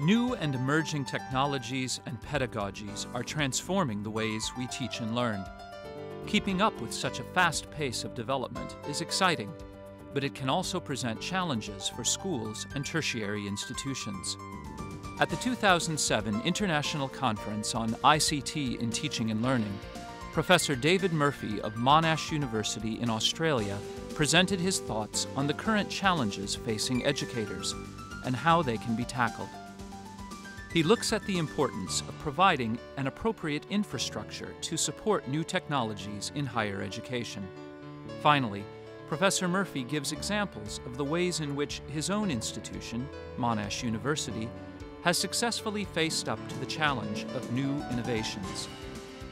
New and emerging technologies and pedagogies are transforming the ways we teach and learn. Keeping up with such a fast pace of development is exciting, but it can also present challenges for schools and tertiary institutions. At the 2007 International Conference on ICT in Teaching and Learning, Professor David Murphy of Monash University in Australia presented his thoughts on the current challenges facing educators and how they can be tackled. He looks at the importance of providing an appropriate infrastructure to support new technologies in higher education. Finally, Professor Murphy gives examples of the ways in which his own institution, Monash University, has successfully faced up to the challenge of new innovations.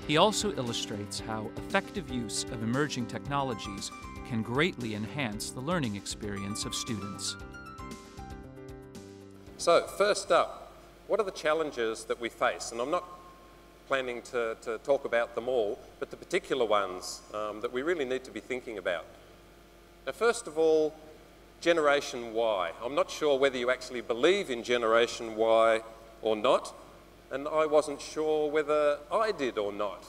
He also illustrates how effective use of emerging technologies can greatly enhance the learning experience of students. So, first up, what are the challenges that we face? And I'm not planning to talk about them all, but the particular ones that we really need to be thinking about. Now, first of all, Generation Y. I'm not sure whether you actually believe in Generation Y or not, and I wasn't sure whether I did or not.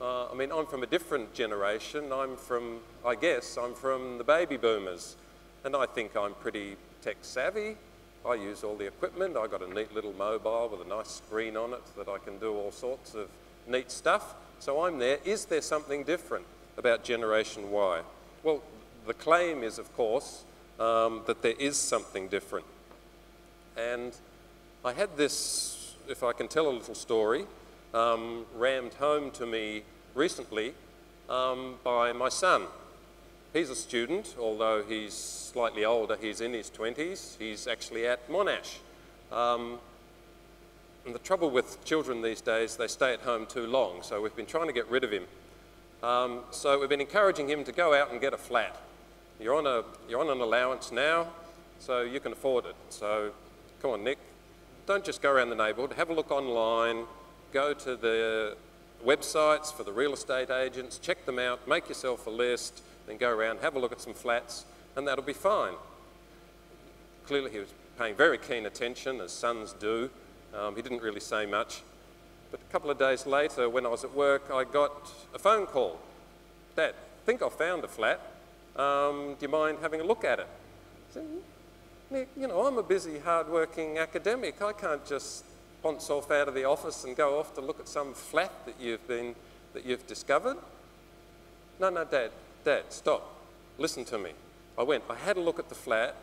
I mean, I'm from a different generation. I guess I'm from the baby boomers, and I think I'm pretty tech savvy. I use all the equipment. I've got a neat little mobile with a nice screen on it that I can do all sorts of neat stuff. So I'm there. Is there something different about Generation Y? Well, the claim is, of course, that there is something different. And I had this, if I can tell a little story, rammed home to me recently by my son. He's a student, although he's slightly older, he's in his 20s, he's actually at Monash. And the trouble with children these days, they stay at home too long, so we've been trying to get rid of him. So we've been encouraging him to go out and get a flat. You're on an allowance now, so you can afford it. So come on, Nick, don't just go around the neighbourhood, have a look online, go to the websites for the real estate agents, check them out, make yourself a list, then go around, have a look at some flats, and that'll be fine. Clearly he was paying very keen attention, as sons do. He didn't really say much. But a couple of days later, when I was at work, I got a phone call. Dad, I think I've found a flat. Do you mind having a look at it? I said, Nick, you know, I'm a busy, hard-working academic. I can't just ponce off out of the office and go off to look at some flat that you've discovered. No, Dad, stop. Listen to me. I had a look at the flat.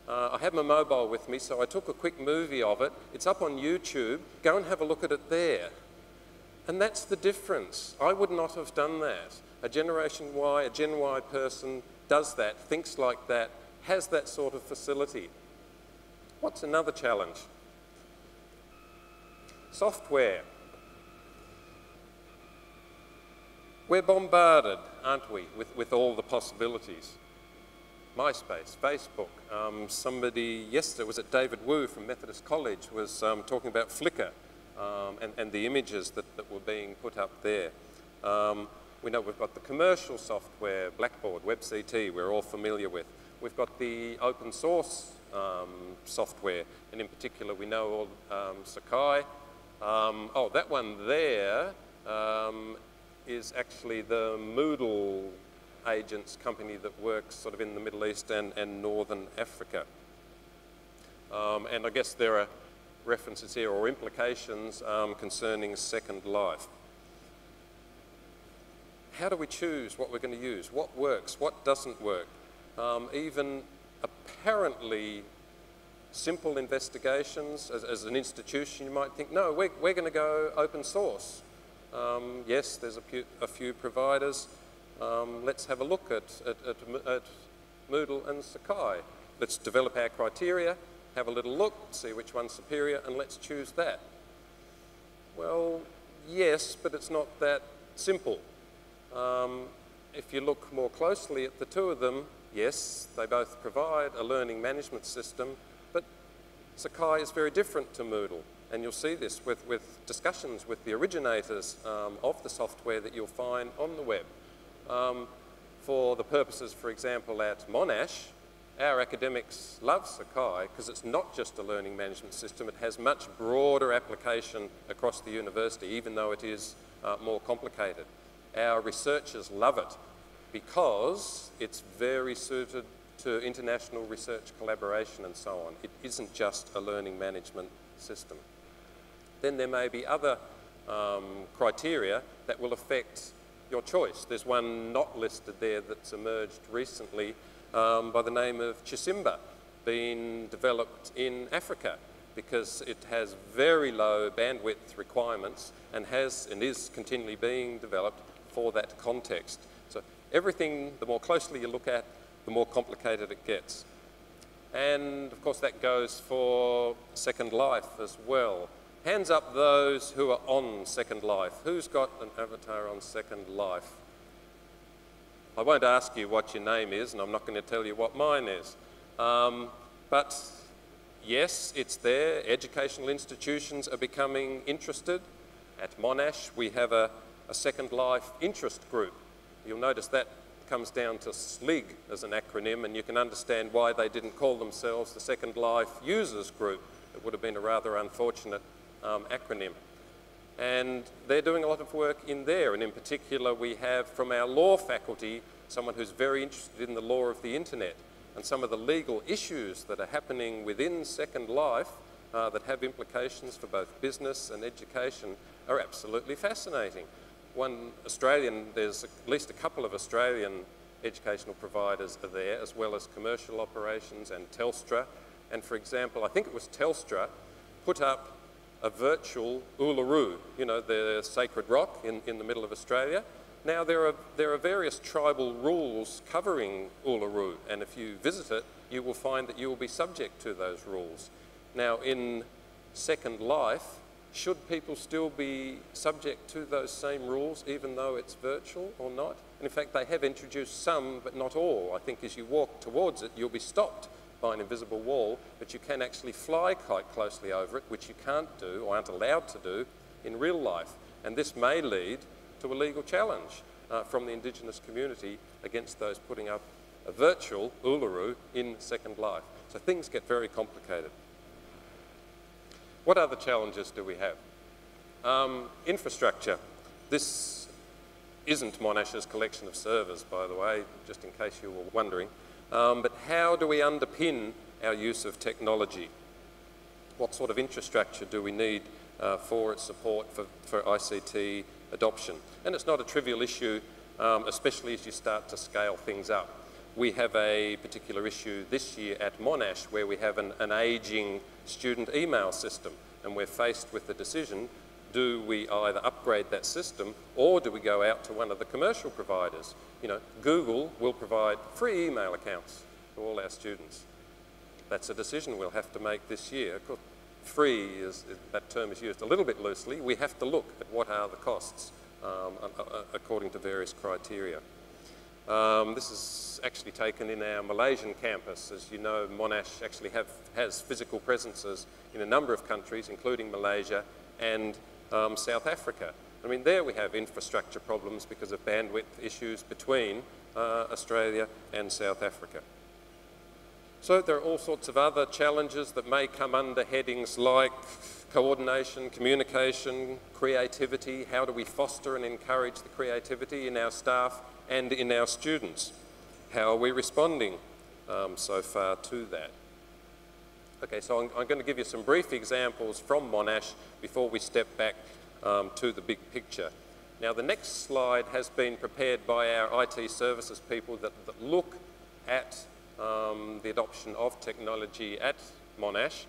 I had my mobile with me, so I took a quick movie of it. It's up on YouTube. Go and have a look at it there. And that's the difference. I would not have done that. A Generation Y, a Gen Y person does that, thinks like that, has that sort of facility. What's another challenge? Software. We're bombarded, aren't we, with all the possibilities. MySpace, Facebook. Somebody yesterday, was it David Wu from Methodist College, was talking about Flickr and the images that were being put up there. We know we've got the commercial software, Blackboard, WebCT, we're all familiar with. We've got the open source software, and in particular we know all Sakai. Oh, that one there is actually the Moodle agents company that works sort of in the Middle East and Northern Africa. And I guess there are references here or implications concerning Second Life. How do we choose what we're going to use? What works? What doesn't work? Even apparently simple investigations, as an institution, you might think, no, we're going to go open source. Yes, there's a few providers. Let's have a look at Moodle and Sakai. Let's develop our criteria, have a little look, see which one's superior, and let's choose that. Well, yes, but it's not that simple. If you look more closely at the two of them, yes, they both provide a learning management system, but Sakai is very different to Moodle. And you'll see this with discussions with the originators of the software that you'll find on the web. For the purposes, for example, at Monash, our academics love Sakai because it's not just a learning management system, it has much broader application across the university, even though it is more complicated. Our researchers love it because it's very suited to international research collaboration and so on. It isn't just a learning management system. Then there may be other criteria that will affect your choice. There's one not listed there that's emerged recently by the name of Chisimba, being developed in Africa because it has very low bandwidth requirements and is continually being developed for that context. So everything, the more closely you look at, the more complicated it gets. And of course that goes for Second Life as well. Hands up those who are on Second Life. Who's got an avatar on Second Life? I won't ask you what your name is, and I'm not going to tell you what mine is. But yes, it's there. Educational institutions are becoming interested. At Monash, we have a Second Life interest group. You'll notice that comes down to SLIG as an acronym, and you can understand why they didn't call themselves the Second Life Users Group. It would have been a rather unfortunate acronym. And they're doing a lot of work in there, and in particular we have from our law faculty someone who's very interested in the law of the internet and some of the legal issues that are happening within Second Life that have implications for both business and education are absolutely fascinating. There's at least a couple of Australian educational providers are there, as well as commercial operations and Telstra. And for example, I think it was Telstra put up a virtual Uluru, you know, the sacred rock in the middle of Australia. Now there are various tribal rules covering Uluru, and if you visit it, you will find that you will be subject to those rules. Now in Second Life, should people still be subject to those same rules even though it's virtual or not? And in fact, they have introduced some, but not all. I think as you walk towards it, you'll be stopped by an invisible wall, but you can actually fly quite closely over it, which you can't do or aren't allowed to do in real life. And this may lead to a legal challenge from the Indigenous community against those putting up a virtual Uluru in Second Life. So things get very complicated. What other challenges do we have? Infrastructure. This isn't Monash's collection of servers, by the way, just in case you were wondering. But how do we underpin our use of technology? What sort of infrastructure do we need for its support for ICT adoption? And it's not a trivial issue, especially as you start to scale things up. We have a particular issue this year at Monash where we have an ageing student email system, and we're faced with the decision, do we either upgrade that system or do we go out to one of the commercial providers? You know, Google will provide free email accounts for all our students. That's a decision we'll have to make this year. Of course, free, that term is used a little bit loosely. We have to look at what are the costs according to various criteria. This is actually taken in our Malaysian campus. As you know, Monash actually has physical presences in a number of countries, including Malaysia and South Africa. I mean, there we have infrastructure problems because of bandwidth issues between Australia and South Africa. So there are all sorts of other challenges that may come under headings like coordination, communication, creativity. How do we foster and encourage the creativity in our staff and in our students? How are we responding so far to that? Okay, so I'm going to give you some brief examples from Monash before we step back to the big picture. Now, the next slide has been prepared by our IT services people that look at the adoption of technology at Monash